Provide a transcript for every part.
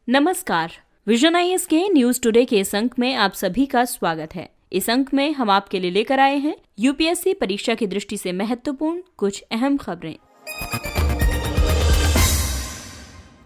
नमस्कार। Vision IAS के news today के इस अंक में आप सभी का स्वागत है। इस अंक में हम आपके लिए लेकर आए हैं यूपीएससी परीक्षा की दृष्टि से महत्वपूर्ण कुछ अहम खबरें।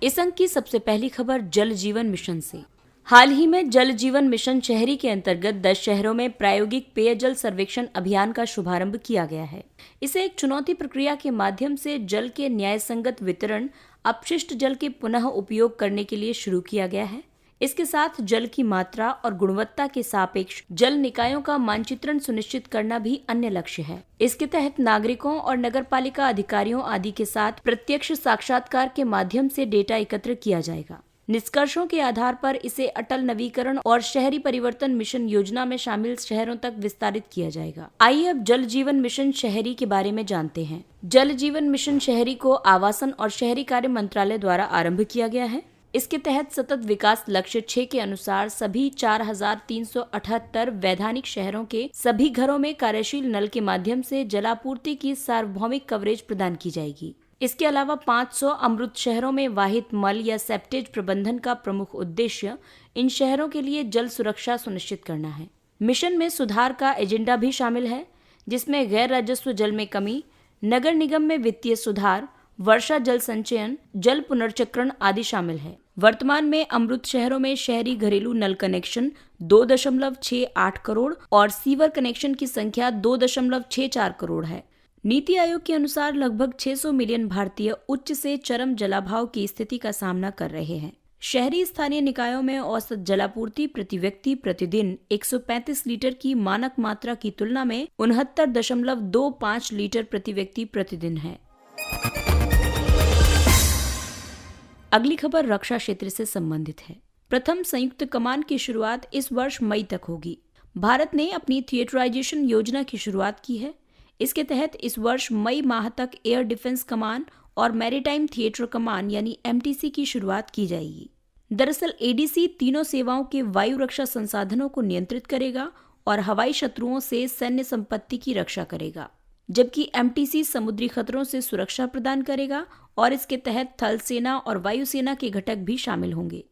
इस अंक की सबसे पहली खबर जल जीवन मिशन से। हाल ही में जल जीवन मिशन शहरी के अंतर्गत 10 शहरों में प्रायोगिक पेयजल सर्वेक्षण अभियान का शुभारंभ किया गया है। इसे एक चुनौती प्रक्रिया के माध्यम से जल के न्यायसंगत वितरण, अपशिष्ट जल के पुनः उपयोग करने के लिए शुरू किया गया है। इसके साथ जल की मात्रा और गुणवत्ता के सापेक्ष जल निकायों का मानचित्रण सुनिश्चित करना भी अन्य लक्ष्य है। इसके तहत नागरिकों और नगरपालिका अधिकारियों आदि के साथ प्रत्यक्ष साक्षात्कार के माध्यम से डेटा एकत्र किया जाएगा। निष्कर्षों के आधार पर इसे अटल नवीकरण और शहरी परिवर्तन मिशन योजना में शामिल शहरों तक विस्तारित किया जाएगा। आइए अब जल जीवन मिशन शहरी के बारे में जानते हैं। जल जीवन मिशन शहरी को आवासन और शहरी कार्य मंत्रालय द्वारा आरंभ किया गया है। इसके तहत सतत विकास लक्ष्य 6 के अनुसार सभी 4378 वैधानिक शहरों के सभी घरों में कार्यशील नल के माध्यम से जलापूर्ति की सार्वभौमिक कवरेज प्रदान की जाएगी। इसके अलावा 500 अमृत शहरों में वाहित मल या सेप्टेज प्रबंधन का प्रमुख उद्देश्य इन शहरों के लिए जल सुरक्षा सुनिश्चित करना है। मिशन में सुधार का एजेंडा भी शामिल है, जिसमें गैर राजस्व जल में कमी, नगर निगम में वित्तीय सुधार, वर्षा जल संचयन, जल पुनर्चक्रण आदि शामिल है। वर्तमान में अमृत शहरों में शहरी घरेलू नल कनेक्शन 2.68 करोड़ और सीवर कनेक्शन की संख्या 2.64 करोड़ है। नीति आयोग के अनुसार लगभग 600 मिलियन भारतीय उच्च से चरम जलाभाव की स्थिति का सामना कर रहे हैं। शहरी स्थानीय निकायों में औसत जलापूर्ति प्रति व्यक्ति प्रतिदिन 135 लीटर की मानक मात्रा की तुलना में 69.25 लीटर प्रति व्यक्ति प्रतिदिन है। अगली खबर रक्षा क्षेत्र से संबंधित है। प्रथम संयुक्त कमान की शुरुआत इस वर्ष मई तक होगी। भारत ने अपनी थिएटराइजेशन योजना की शुरुआत की है। इसके तहत इस वर्ष मई माह तक एयर डिफेंस कमान और मैरीटाइम थिएटर कमान यानी एमटीसी की शुरुआत की जाएगी। दरअसल एडीसी तीनों सेवाओं के वायु रक्षा संसाधनों को नियंत्रित करेगा और हवाई शत्रुओं से सैन्य संपत्ति की रक्षा करेगा, जबकि एमटीसी समुद्री खतरों से सुरक्षा प्रदान करेगा और इसके तहत थल सेना और वायुसेना के घटक भी शामिल होंगे।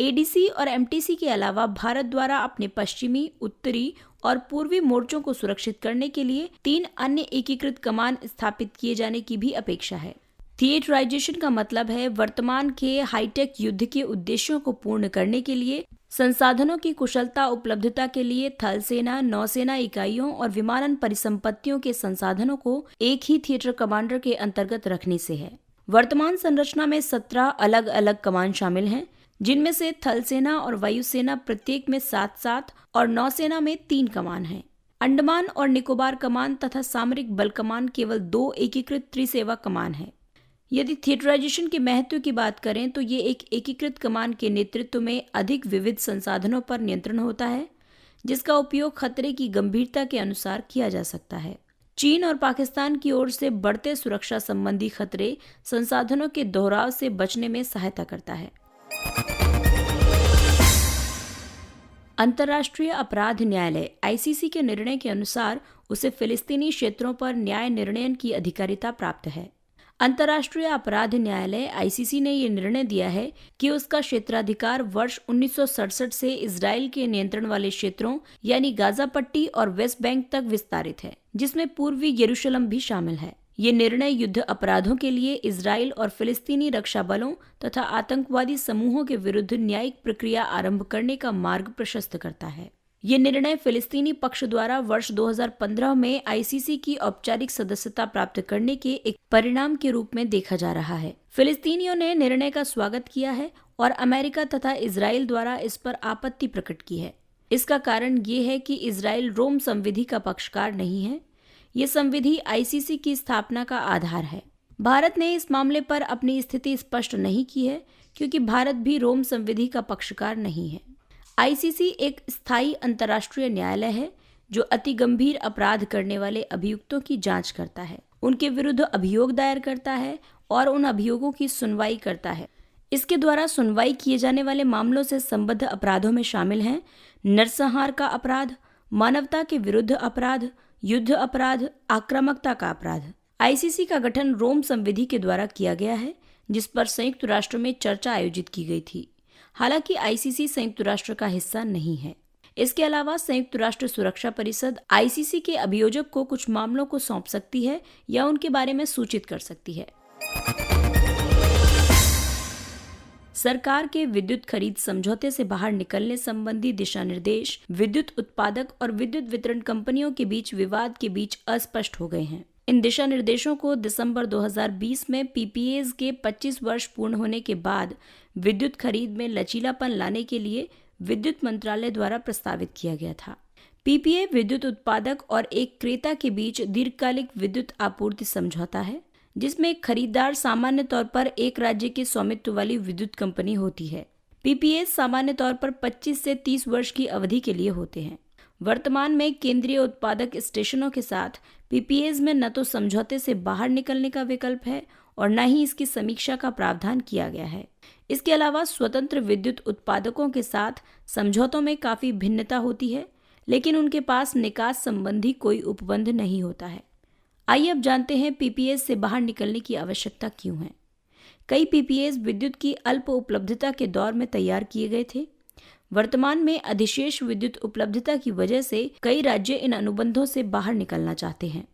एडीसी और एमटीसी के अलावा भारत द्वारा अपने पश्चिमी, उत्तरी और पूर्वी मोर्चों को सुरक्षित करने के लिए 3 अन्य एकीकृत कमान स्थापित किए जाने की भी अपेक्षा है। थिएटराइजेशन का मतलब है वर्तमान के हाईटेक युद्ध के उद्देश्यों को पूर्ण करने के लिए संसाधनों की कुशलता उपलब्धता के लिए थल सेना, नौसेना इकाइयों और विमानन परिसंपत्तियों के संसाधनों को एक ही थिएटर कमांडर के अंतर्गत रखने से है। वर्तमान संरचना में 17 अलग अलग कमान शामिल हैं, जिनमें से थल सेना और वायुसेना प्रत्येक में 7-7 और नौसेना में 3 कमान हैं। अंडमान और निकोबार कमान तथा सामरिक बल कमान केवल 2 एकीकृत त्रिसेवा कमान है। यदि थिएटराइजेशन के महत्व की बात करें तो ये एक एकीकृत कमान के नेतृत्व में अधिक विविध संसाधनों पर नियंत्रण होता है, जिसका उपयोग खतरे की गंभीरता के अनुसार किया जा सकता है। चीन और पाकिस्तान की ओर से बढ़ते सुरक्षा संबंधी खतरे संसाधनों के दोहराव से बचने में सहायता करता है। अंतर्राष्ट्रीय अपराध न्यायालय आईसीसी के निर्णय के अनुसार उसे फिलिस्तीनी क्षेत्रों पर न्याय निर्णयन की अधिकारिता प्राप्त है। अंतर्राष्ट्रीय अपराध न्यायालय आईसीसी ने ये निर्णय दिया है कि उसका क्षेत्राधिकार वर्ष 1967 से इजराइल के नियंत्रण वाले क्षेत्रों यानी गाजा पट्टी और वेस्ट बैंक तक विस्तारित है, जिसमें पूर्वी यरूशलेम भी शामिल है। ये निर्णय युद्ध अपराधों के लिए इजराइल और फिलिस्तीनी रक्षा बलों तथा आतंकवादी समूहों के विरुद्ध न्यायिक प्रक्रिया आरंभ करने का मार्ग प्रशस्त करता है। ये निर्णय फिलिस्तीनी पक्ष द्वारा वर्ष 2015 में आईसीसी की औपचारिक सदस्यता प्राप्त करने के एक परिणाम के रूप में देखा जा रहा है। फिलिस्तीनियों ने निर्णय का स्वागत किया है और अमेरिका तथा इजराइल द्वारा इस पर आपत्ति प्रकट की है। इसका कारण ये है कि इजराइल रोम संविधि का पक्षकार नहीं है। ये संविधि आईसीसी की स्थापना का आधार है। भारत ने इस मामले पर अपनी स्थिति स्पष्ट नहीं की है, क्योंकि भारत भी रोम संविधि का पक्षकार नहीं है। आईसीसी एक स्थायी अंतर्राष्ट्रीय न्यायालय है जो अति गंभीर अपराध करने वाले अभियुक्तों की जांच करता है, उनके विरुद्ध अभियोग दायर करता है और उन अभियोगों की सुनवाई करता है। इसके द्वारा सुनवाई किए जाने वाले मामलों से संबद्ध अपराधों में शामिल हैं नरसंहार का अपराध, मानवता के विरुद्ध अपराध, युद्ध अपराध, आक्रामकता का अपराध। आईसीसी का गठन रोम संविधि के द्वारा किया गया है, जिस पर संयुक्त राष्ट्र में चर्चा आयोजित की गई थी। हालांकि आईसीसी संयुक्त राष्ट्र का हिस्सा नहीं है। इसके अलावा संयुक्त राष्ट्र सुरक्षा परिषद आईसीसी के अभियोजक को कुछ मामलों को सौंप सकती है या उनके बारे में सूचित कर सकती है। सरकार के विद्युत खरीद समझौते से बाहर निकलने संबंधी दिशा निर्देश विद्युत उत्पादक और विद्युत वितरण कंपनियों के बीच विवाद के बीच अस्पष्ट हो गए हैं। इन दिशा निर्देशों को दिसंबर 2020 में पीपीएज के 25 वर्ष पूर्ण होने के बाद विद्युत खरीद में लचीलापन लाने के लिए विद्युत मंत्रालय द्वारा प्रस्तावित किया गया था। पीपीए विद्युत उत्पादक और एक क्रेता के बीच दीर्घकालिक विद्युत आपूर्ति समझौता है, जिसमें एक खरीदार सामान्य तौर पर एक राज्य के स्वामित्व वाली विद्युत कंपनी होती है। पीपीए सामान्य तौर पर 25 से 30 वर्ष की अवधि के लिए होते हैं। वर्तमान में केंद्रीय उत्पादक स्टेशनों के साथ पीपीएज में न तो समझौते से बाहर निकलने का विकल्प है और न ही इसकी समीक्षा का प्रावधान किया गया है। इसके अलावा स्वतंत्र विद्युत उत्पादकों के साथ समझौतों में काफी भिन्नता होती है, लेकिन उनके पास निकास संबंधी कोई उपबंध नहीं होता है। आइए अब जानते हैं पीपीएस से बाहर निकलने की आवश्यकता क्यों है। कई पीपीएस विद्युत की अल्प उपलब्धता के दौर में तैयार किए गए थे। वर्तमान में अधिशेष विद्युत उपलब्धता की वजह से कई राज्य इन अनुबंधों से बाहर निकलना चाहते हैं।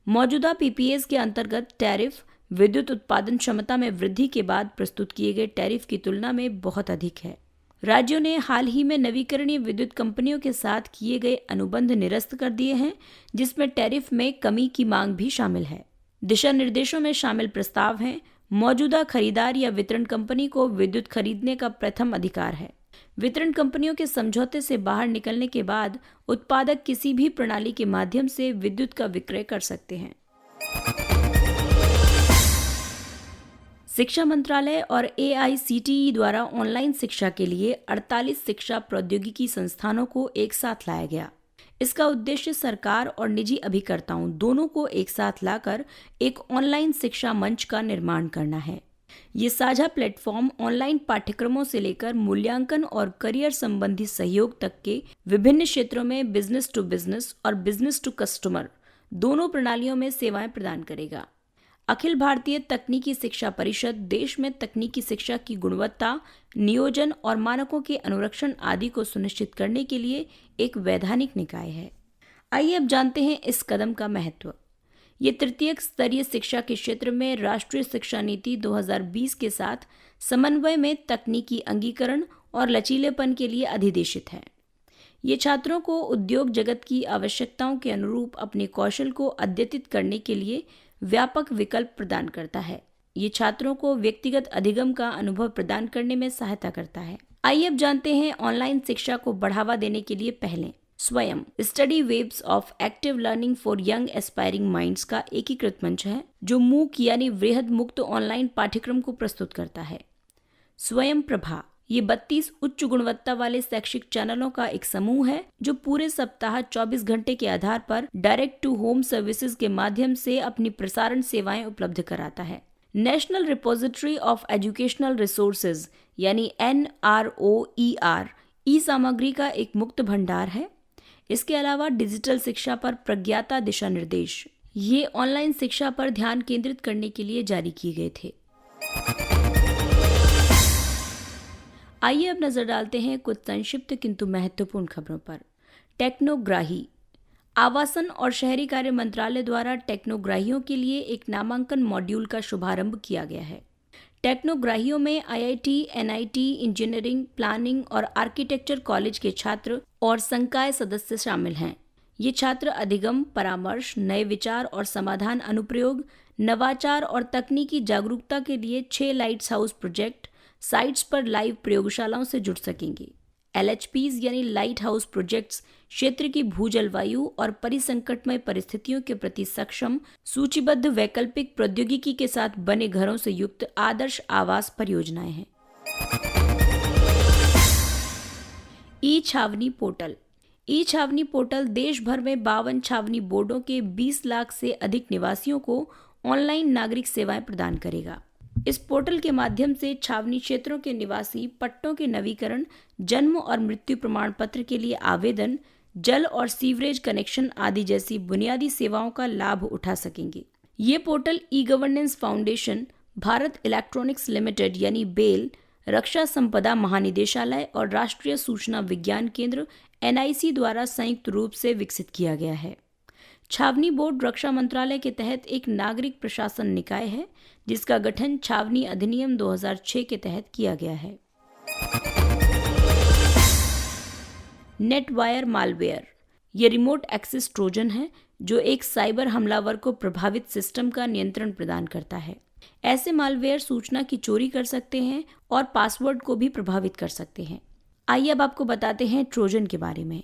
मौजूदा पीपीएस के अंतर्गत टैरिफ विद्युत उत्पादन क्षमता में वृद्धि के बाद प्रस्तुत किए गए टैरिफ की तुलना में बहुत अधिक है। राज्यों ने हाल ही में नवीकरणीय विद्युत कंपनियों के साथ किए गए अनुबंध निरस्त कर दिए हैं, जिसमें टैरिफ में कमी की मांग भी शामिल है। दिशा निर्देशों में शामिल प्रस्ताव हैं, मौजूदा खरीदार या वितरण कंपनी को विद्युत खरीदने का प्रथम अधिकार है। वितरण कंपनियों के समझौते से बाहर निकलने के बाद उत्पादक किसी भी प्रणाली के माध्यम से विद्युत का विक्रय कर सकते हैं। शिक्षा मंत्रालय और एआईसीटीई द्वारा ऑनलाइन शिक्षा के लिए 48 शिक्षा प्रौद्योगिकी संस्थानों को एक साथ लाया गया। इसका उद्देश्य सरकार और निजी अभिकर्ताओं दोनों को एक साथ लाकर एक ऑनलाइन शिक्षा मंच का निर्माण करना है। ये साझा प्लेटफॉर्म ऑनलाइन पाठ्यक्रमों से लेकर मूल्यांकन और करियर संबंधी सहयोग तक के विभिन्न क्षेत्रों में बिजनेस टू बिजनेस और बिजनेस टू कस्टमर दोनों प्रणालियों में सेवाएं प्रदान करेगा। अखिल भारतीय तकनीकी शिक्षा परिषद देश में तकनीकी शिक्षा की गुणवत्ता, नियोजन और मानकों के अनुरक्षण आदि को सुनिश्चित करने के लिए एक वैधानिक निकाय है। आइए अब जानते हैं इस कदम का महत्व। ये तृतीयक स्तरीय शिक्षा के क्षेत्र में राष्ट्रीय शिक्षा नीति 2020 के साथ समन्वय में तकनीकी अंगीकरण और लचीलेपन के लिए अधिदेशित है। ये छात्रों को उद्योग जगत की आवश्यकताओं के अनुरूप अपने कौशल को अद्यतित करने के लिए व्यापक विकल्प प्रदान करता है। ये छात्रों को व्यक्तिगत अधिगम का अनुभव प्रदान करने में सहायता करता है। आइए अब जानते हैं ऑनलाइन शिक्षा को बढ़ावा देने के लिए पहले स्वयं study waves of active learning for young aspiring minds का एकीकृत मंच है, जो मूक यानी वृहद मुक्त ऑनलाइन पाठ्यक्रम को प्रस्तुत करता है। स्वयं प्रभा ये 32 उच्च गुणवत्ता वाले शैक्षिक चैनलों का एक समूह है, जो पूरे सप्ताह 24 घंटे के आधार पर डायरेक्ट टू होम सर्विसेज के माध्यम से अपनी प्रसारण सेवाएं उपलब्ध कराता है। National repository of educational resources यानी NROER ई सामग्री का एक मुक्त भंडार है। इसके अलावा डिजिटल शिक्षा पर प्रज्ञाता दिशा निर्देश ये ऑनलाइन शिक्षा पर ध्यान केंद्रित करने के लिए जारी किए गए थे। आइए अब नजर डालते हैं कुछ संक्षिप्त किंतु महत्वपूर्ण खबरों पर। टेक्नोग्राही आवासन और शहरी कार्य मंत्रालय द्वारा टेक्नोग्राहियों के लिए एक नामांकन मॉड्यूल का शुभारंभ किया गया है। टेक्नोग्राहियों में IIT, NIT, इंजीनियरिंग, प्लानिंग और आर्किटेक्चर कॉलेज के छात्र और संकाय सदस्य शामिल हैं। ये छात्र अधिगम, परामर्श, नए विचार और समाधान अनुप्रयोग, नवाचार और तकनीकी जागरूकता के लिए 6 लाइट्स हाउस प्रोजेक्ट साइट्स पर लाइव प्रयोगशालाओं से जुड़ सकेंगे। LHPs यानी लाइट हाउस प्रोजेक्ट्स क्षेत्र की भूजलवायु और परिसंकटमय परिस्थितियों के प्रति सक्षम सूचीबद्ध वैकल्पिक प्रौद्योगिकी के साथ बने घरों से युक्त आदर्श आवास परियोजनाएं हैं। ई-छावनी पोर्टल ई-छावनी पोर्टल देश भर में 52 छावनी बोर्डों के 20 लाख से अधिक निवासियों को ऑनलाइन नागरिक सेवाएं प्रदान करेगा। इस पोर्टल के माध्यम से छावनी क्षेत्रों के निवासी पट्टों के नवीकरण, जन्म और मृत्यु प्रमाण पत्र के लिए आवेदन, जल और सीवरेज कनेक्शन आदि जैसी बुनियादी सेवाओं का लाभ उठा सकेंगे। ये portal e governance foundation, Bharat electronics limited यानी बेल, रक्षा संपदा महानिदेशालय और राष्ट्रीय सूचना विज्ञान केंद्र NIC द्वारा संयुक्त रूप से विकसित किया गया है। छावनी बोर्ड रक्षा मंत्रालय के तहत एक नागरिक प्रशासन निकाय है, जिसका गठन छावनी अधिनियम 2006 के तहत किया गया है। नेटवायर मालवेयर ये रिमोट एक्सेस ट्रोजन है जो एक साइबर हमलावर को प्रभावित सिस्टम का नियंत्रण प्रदान करता है। ऐसे मालवेयर सूचना की चोरी कर सकते हैं और पासवर्ड को भी प्रभावित कर सकते हैं। आइए अब आपको बताते हैं ट्रोजन के बारे में।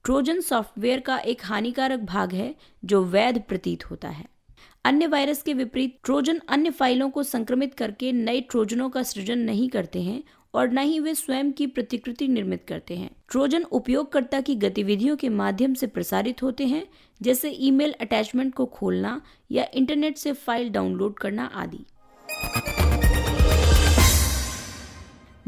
ट्रोजन सॉफ्टवेयर का एक हानिकारक भाग है जो वैध प्रतीत होता है। अन्य वायरस के विपरीत ट्रोजन अन्य फाइलों को संक्रमित करके नए ट्रोजनों का सृजन नहीं करते हैं और न ही वे स्वयं की प्रतिकृति निर्मित करते हैं। ट्रोजन उपयोगकर्ता की गतिविधियों के माध्यम से प्रसारित होते हैं, जैसे ईमेल अटैचमेंट को खोलना या इंटरनेट से फाइल डाउनलोड करना आदि।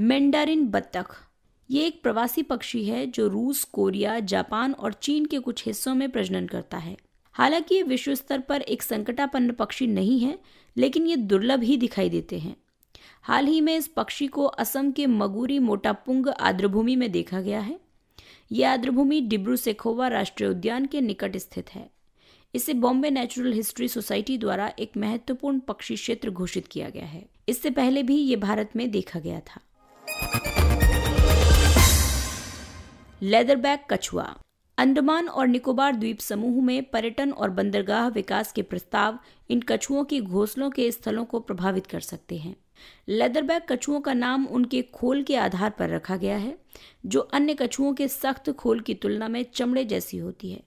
मैंडारिन बत्तख ये एक प्रवासी पक्षी है जो रूस, कोरिया, जापान और चीन के कुछ हिस्सों में प्रजनन करता है। हालांकि ये विश्व स्तर पर एक संकटापन्न पक्षी नहीं है, लेकिन ये दुर्लभ ही दिखाई देते हैं। हाल ही में इस पक्षी को असम के मगुरी मोटापुंग आर्द्रभूमि में देखा गया है। यह आर्द्रभूमि डिब्रू-सैखोवा राष्ट्रीय उद्यान के निकट स्थित है। इसे बॉम्बे नेचुरल हिस्ट्री सोसाइटी द्वारा एक महत्वपूर्ण पक्षी क्षेत्र घोषित किया गया है। इससे पहले भी ये भारत में देखा गया था। लेदरबैक कछुआ अंडमान और निकोबार द्वीप समूह में पर्यटन और बंदरगाह विकास के प्रस्ताव इन कछुओं की घोंसलों के स्थलों को प्रभावित कर सकते हैं। लेदरबैक कछुओं का नाम उनके खोल के आधार पर रखा गया है, जो अन्य कछुओं के सख्त खोल की तुलना में चमड़े जैसी होती है।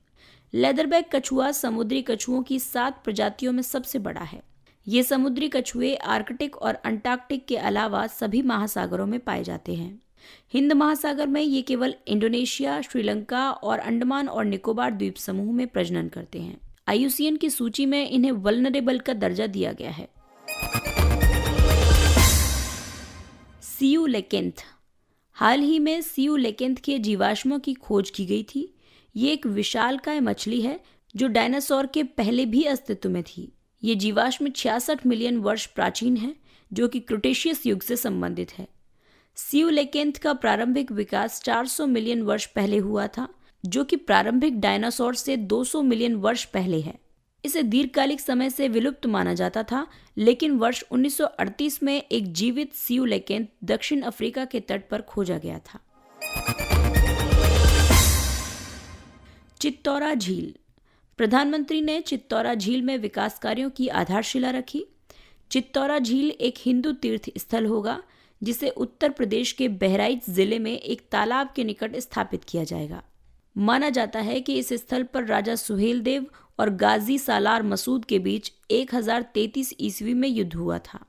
लेदरबैक कछुआ समुद्री कछुओं की 7 प्रजातियों में सबसे बड़ा है। ये समुद्री कछुए आर्कटिक और अंटार्कटिक के अलावा सभी महासागरों में पाए जाते हैं। हिंद महासागर में ये केवल इंडोनेशिया, श्रीलंका और अंडमान और निकोबार द्वीप समूह में प्रजनन करते हैं। IUCN की सूची में इन्हें वल्नरेबल का दर्जा दिया गया है। सियुलेकेंथ हाल ही में सियुलेकेंथ के जीवाश्मों की खोज की गई थी। ये एक विशालकाय मछली है जो डायनासोर के पहले भी अस्तित्व में थी। ये जीवाश्म 66 मिलियन वर्ष प्राचीन है, जो कि क्रोटेशियस युग से संबंधित है। सियुलेकेंथ का प्रारंभिक विकास 400 मिलियन वर्ष पहले हुआ था, जो कि प्रारंभिक डायनासोर से 200 मिलियन वर्ष पहले है। इसे दीर्घकालिक समय से विलुप्त माना जाता था, लेकिन वर्ष 1938 में एक जीवित सियुलेकेंथ दक्षिण अफ्रीका के तट पर खोजा गया था। चित्तौरा झील प्रधानमंत्री ने चित्तौरा झील में विकास कार्यों की आधारशिला रखी। चित्तौरा झील एक हिंदू तीर्थ स्थल होगा, जिसे उत्तर प्रदेश के बहराइच जिले में एक तालाब के निकट स्थापित किया जाएगा। माना जाता है कि इस स्थल पर राजा सुहेलदेव और गाजी सालार मसूद के बीच 1033 ईस्वी में युद्ध हुआ था।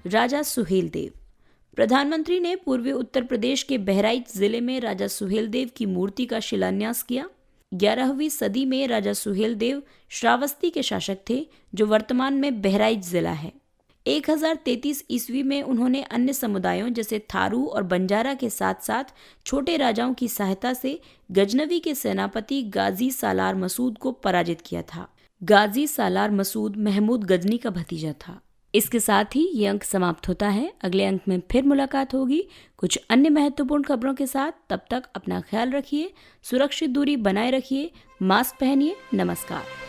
राजा सुहेलदेव प्रधानमंत्री ने पूर्वी उत्तर प्रदेश के बहराइच जिले में राजा सुहेलदेव की मूर्ति का शिलान्यास किया। 11वीं सदी में राजा सुहेलदेव श्रावस्ती के शासक थे, जो वर्तमान में बहराइच जिला है। 1033 ईस्वी में उन्होंने अन्य समुदायों जैसे थारू और बंजारा के साथ साथ छोटे राजाओं की सहायता से गजनवी के सेनापति गाजी सालार मसूद को पराजित किया था। गाजी सालार मसूद महमूद गजनी का भतीजा था। इसके साथ ही ये अंक समाप्त होता है। अगले अंक में फिर मुलाकात होगी कुछ अन्य महत्वपूर्ण खबरों के साथ। तब तक अपना ख्याल रखिए, सुरक्षित दूरी बनाए रखिए, मास्क पहनिए। नमस्कार।